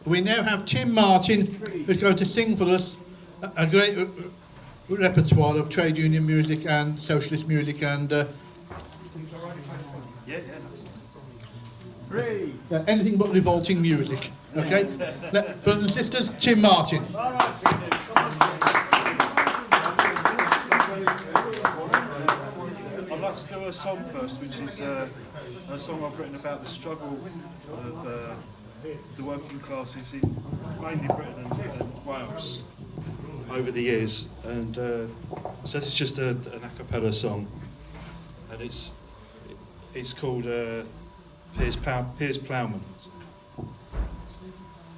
we now have Tim Martin, who's going to sing for us a great repertoire of trade union music and socialist music and anything but revolting music. Okay? Brothers and sisters, Tim Martin. I'd like to do a song first, which is a song I've written about the struggle of the working classes in mainly Britain and Wales over the years. And so this is just an a cappella song, and it's called Piers Plowman.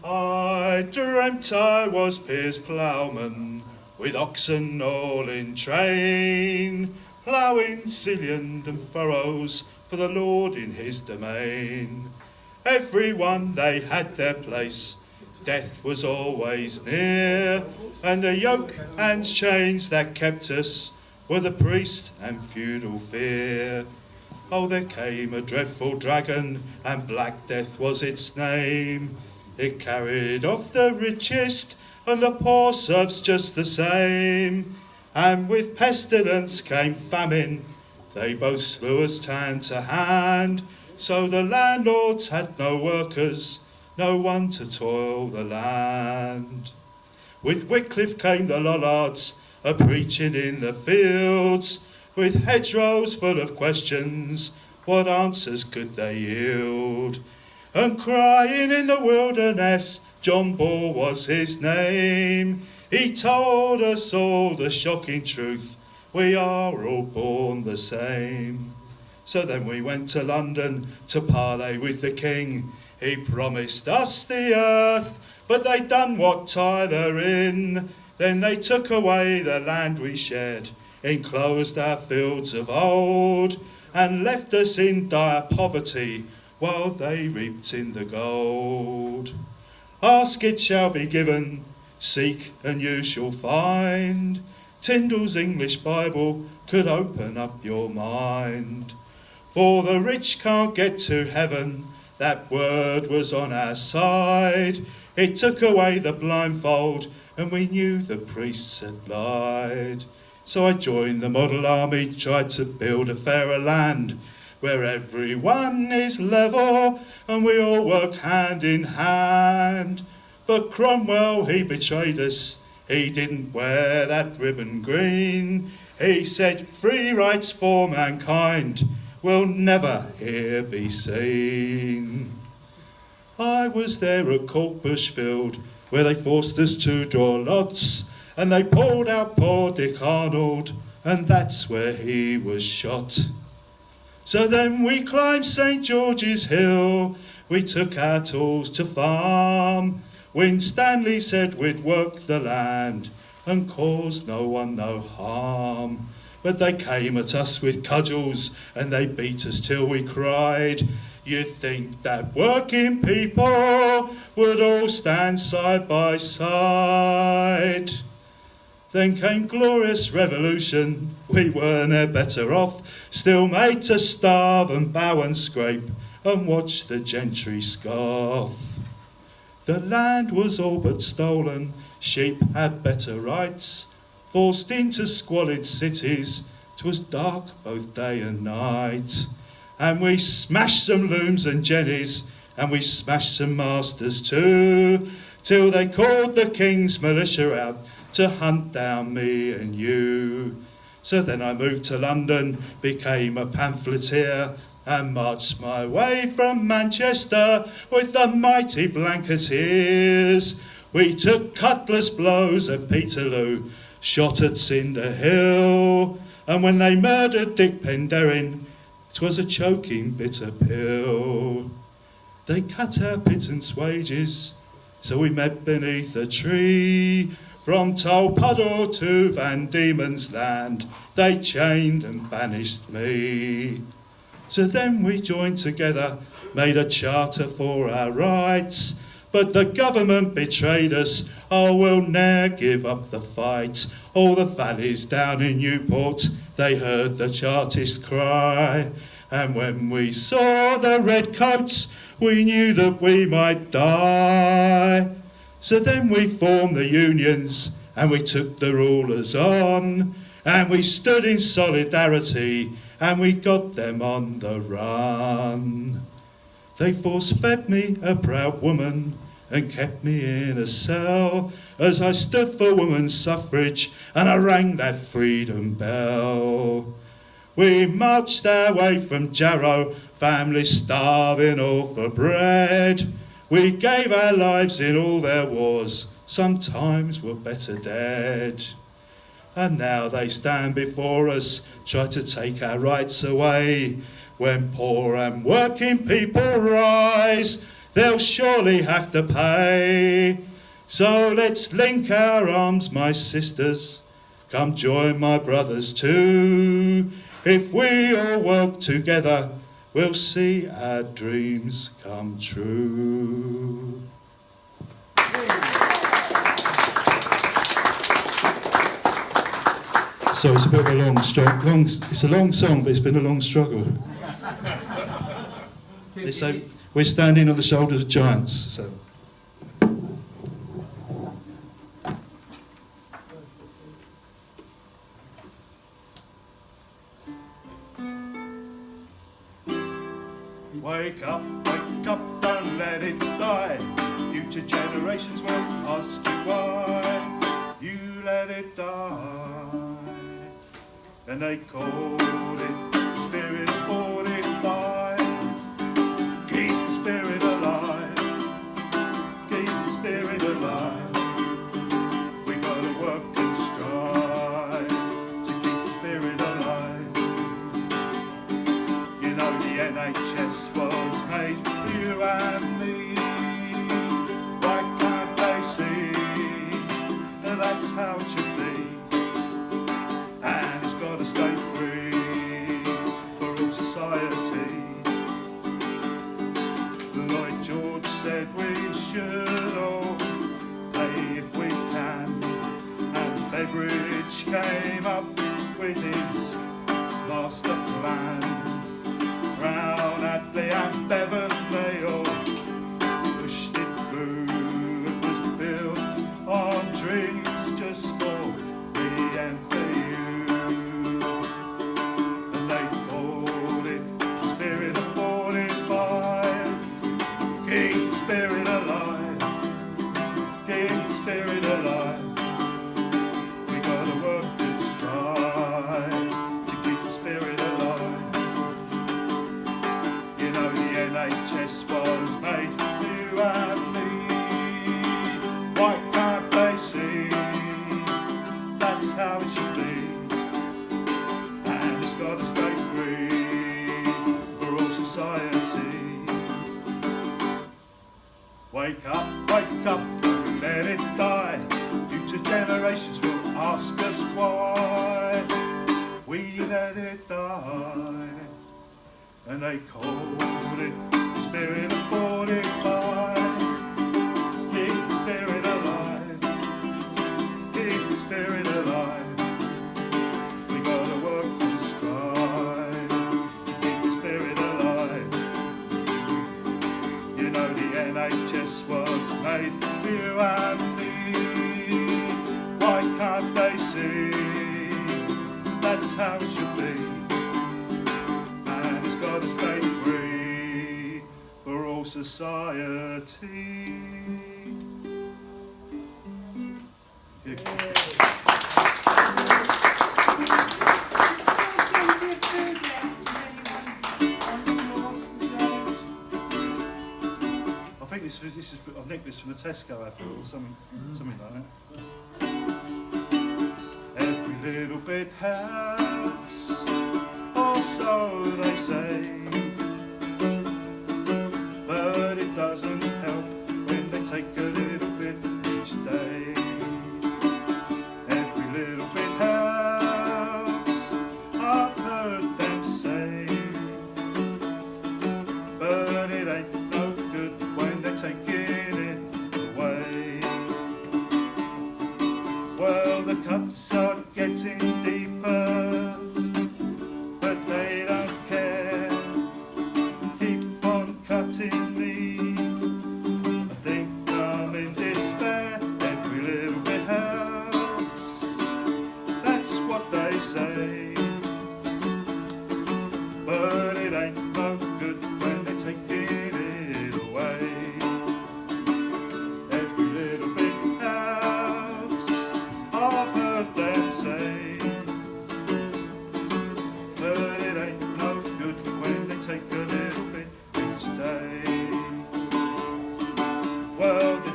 I dreamt I was Piers Plowman, with oxen all in train, ploughing sillion and furrows for the Lord in his domain. Everyone they had their place, death was always near, and the yoke and chains that kept us were the priest and feudal fear. Oh, there came a dreadful dragon, and Black Death was its name. It carried off the richest, and the poor serfs just the same. And with pestilence came famine, they both slew us hand to hand. So the landlords had no workers, no one to toil the land. With Wycliffe came the Lollards, a-preaching in the fields, with hedgerows full of questions, what answers could they yield? And crying in the wilderness, John Ball was his name. He told us all the shocking truth, we are all born the same. So then we went to London to parley with the king. He promised us the earth, but they done what Tyler in. Then they took away the land we shared, enclosed our fields of old, and left us in dire poverty while they reaped in the gold. Ask, it shall be given, seek and you shall find. Tyndall's English Bible could open up your mind. For the rich can't get to heaven, that word was on our side. It took away the blindfold, and we knew the priests had lied. So I joined the Model Army, tried to build a fairer land, where everyone is level, and we all work hand in hand. But Cromwell, he betrayed us, he didn't wear that ribbon green. He said free rights for mankind will never here be seen. I was there at Courtbush where they forced us to draw lots, and they pulled out poor Dick Arnold, and that's where he was shot. So then we climbed St. George's Hill, we took our tools to farm, when Stanley said we'd work the land and cause no one no harm. But they came at us with cudgels, and they beat us till we cried. You'd think that working people would all stand side by side. Then came glorious revolution, we were no better off, still made to starve and bow and scrape and watch the gentry scoff. The land was all but stolen, sheep had better rights, forced into squalid cities, 'twas dark both day and night. And we smashed some looms and jennies, and we smashed some masters too, till they called the King's militia out to hunt down me and you. So then I moved to London, became a pamphleteer, and marched my way from Manchester with the mighty Blanketeers. We took cutlass blows at Peterloo, shot at Cinder Hill, and when they murdered Dick Penderyn, 'twas a choking bitter pill. They cut our pittance wages, so we met beneath a tree. From Tolpuddle to Van Diemen's Land, they chained and banished me. So then we joined together, made a charter for our rights, but the government betrayed us, oh, we'll ne'er give up the fight. All the valleys down in Newport, they heard the Chartist cry, And when we saw the redcoats, we knew that we might die. So then we formed the unions and we took the rulers on, and we stood in solidarity and we got them on the run. They force-fed me, a proud woman, and kept me in a cell as I stood for women's suffrage and I rang that freedom bell. We marched our way from Jarrow, families starving all for bread. We gave our lives in all their wars, sometimes we're better dead. And now they stand before us, try to take our rights away. When poor and working people rise, they'll surely have to pay. So let's link our arms, my sisters, come join my brothers too. If we all work together, we'll see our dreams come true. So it's a bit of a it's a long song, but it's been a long struggle. So we're standing on the shoulders of giants. So. Wake up, don't let it die. Future generations will ask you why you let it die. And they called it Spirit 45. Keep the spirit alive. Keep the spirit alive. We gotta work and strive to keep the spirit alive. You know the NHS was made for you and me. Why can't they see that that's how it should be? And it's got to stay free for all society. Lloyd George said we should all pay if we can, and Beveridge came up with his master plan. Brown, Attlee and Bevan, they all pushed it through. It was built on trees just for me and for you. And they called it the Spirit of 45. Keep the spirit alive. Keep the spirit alive. We gotta work and strive to keep the spirit alive. You know the NHS was made for you and me. Why can't they see that's how it should be? And it's got to stay free for all society. Wake up, don't let it die. Future generations will ask us why we let it die. And they called it the Spirit of 45. Keep the spirit alive. Keep the spirit alive. We gotta work and strive to keep the spirit alive. You know the NHS was made for you and me. Why can't they see that's how it should be? To stay free for all society. I think this is I nicked this from the Tesco advert or something like that. Every little bit helps, or so they say, but it doesn't help when they take a little bit each day. Every little bit helps, I've heard them say, but it ain't no good when they're taking it away. Well, the cuts are getting deeper, but they don't care.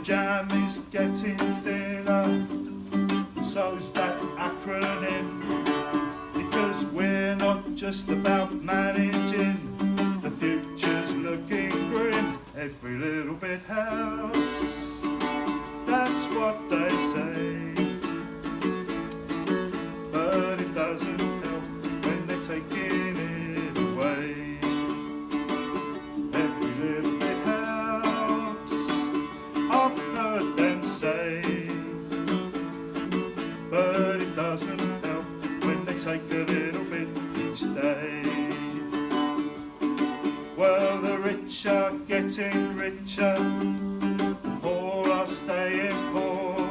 jam is getting thinner, and so's that acronym, because we're not just about managing, the future's looking grim, every little bit helps, that's what they say, but it doesn't help when they're taking it away, every little bit helps, I've heard them say, but it doesn't help when they take a little bit each day. Well, the rich are getting richer, the poor are staying poor.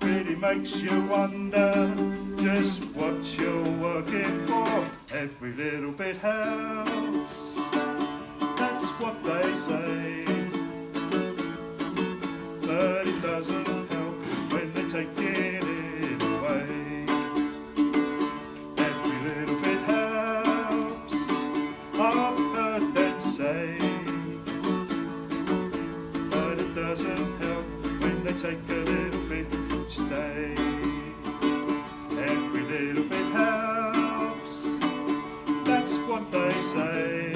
Really makes you wonder just what you're working for. Every little bit helps, that's what they say. But it doesn't help when they're taking it away. Every little bit helps, I've heard them say, but it doesn't help when they take a little bit each day. Every little bit helps, that's what they say.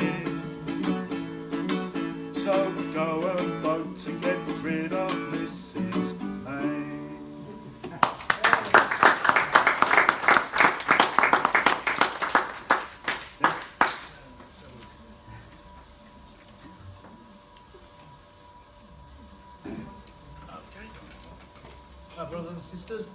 So go and vote to get rid of Mrs. May. Our brothers and sisters,